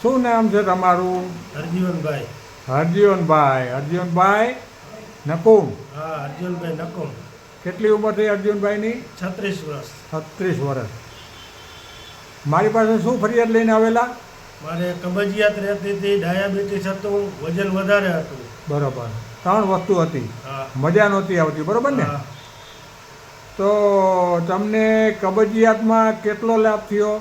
શું નામ છે તમારું? હરજીવનભાઈ. હરજીવનભાઈ નકુમ. હા, હરજીવનભાઈ નકુમ. કેટલી ઉંમર થઈ અર્જુનભાઈની? 36 વર્ષ. 36 વર્ષ. મારી પાસે શું ફરિયાદ લઈને આવેલા? મારે કબજિયાત રહેતી હતી, ડાયાબિટીસ હતું, વજન વધારે હતું. બરોબર. 3 વસ્તુ હતી. હા. મજા નહોતી આવતી, બરોબર ને? હા. તો તમને કબજિયાતમાં કેટલો લાભ થયો?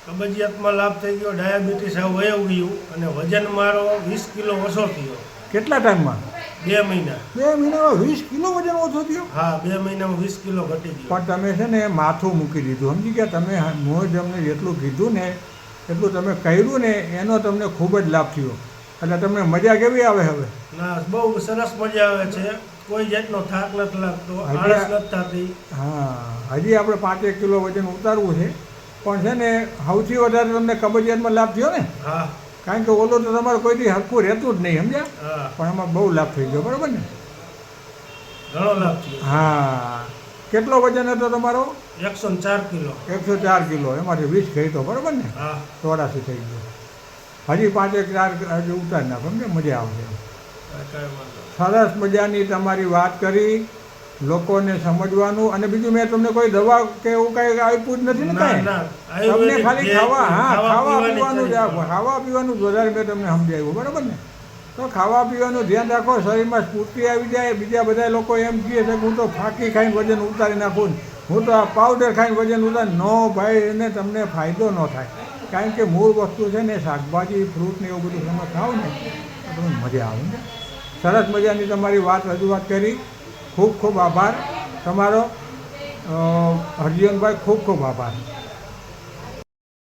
કબજિયાતમાં લાભ થઈ ગયો, ડાયાબિટીસ હવે વયું ગયું અને વજન મારો 20 કિલો ઓછો થયો. કેટલા ટાઈમમાં? 2 મહિના. 2 મહિનામાં 20 કિલો વજન ઓછો થયો? હા, 2 મહિનામાં 20 કિલો ઘટી ગયો. પણ તમે છે ને માથું મૂકી દીધું, સમજી ગયા? તમે હું તમને જેટલું કીધું ને એટલું તમે કર્યું ને એનો તમને ખૂબ જ લાભ થયો. એટલે તમને મજા કેવી આવે હવે? ના, બહુ સરસ મજા આવે છે. કોઈ જાતનો થાક નથી લાગતો, આળસ નથી થતી. હા, હજી આપણે 5-1 કિલો વજન ઉતારવું છે. પણ છે ને સૌથી વધારે તમને કબજિયાતમાં લાભ થયો ને? હા. કારણ કે ઓલો તો તમારે કોઈથી હરખું રહેતું જ નહીં, સમજ્યા? હા. પણ એમાં બહુ લાભ થઈ ગયો, બરાબર ને? ઘણો લાભ થયો. હા. કેટલો વજન હતો તમારો? 104 કિલો. 104 કિલો. એમાંથી 20 ગઈ તો, બરાબર ને? હા. 84 થઈ ગયો. હજી 5-1 હજી ઉતારી નાખો, સમજે? મજા આવશે. કાંઈ વાંધો નહીં. સરસ મજાની તમારી વાત કરી, લોકોને સમજવાનું. અને બીજું મેં તમને કોઈ દવા કે એવું કાંઈ આપ્યું જ નથી ને કાંઈ? તમને ખાલી ખાવા પીવાનું જ ખાવા પીવાનું જ વધારે મેં તમને સમજાવ્યું, બરાબર ને? તો ખાવા પીવાનું ધ્યાન રાખો, શરીરમાં સ્ફૂર્તિ આવી જાય. બીજા બધા લોકો એમ કહે છે કે હું તો ફાંકી ખાઈને વજન ઉતારી નાખું ને, હું તો આ પાવડર ખાઈને વજન ઉતારી. નો ભાઈ, એને તમને ફાયદો ન થાય. કારણ કે મૂળ વસ્તુ છે ને શાકભાજી, ફ્રૂટ ને એવું બધું તમે ખાઓ ને તો તમને મજા આવે ને. સરસ મજાની તમારી વાત રજૂઆત કરી. ખૂબ ખૂબ આભાર તમારો હરજીવનભાઈ, ખૂબ ખૂબ આભાર.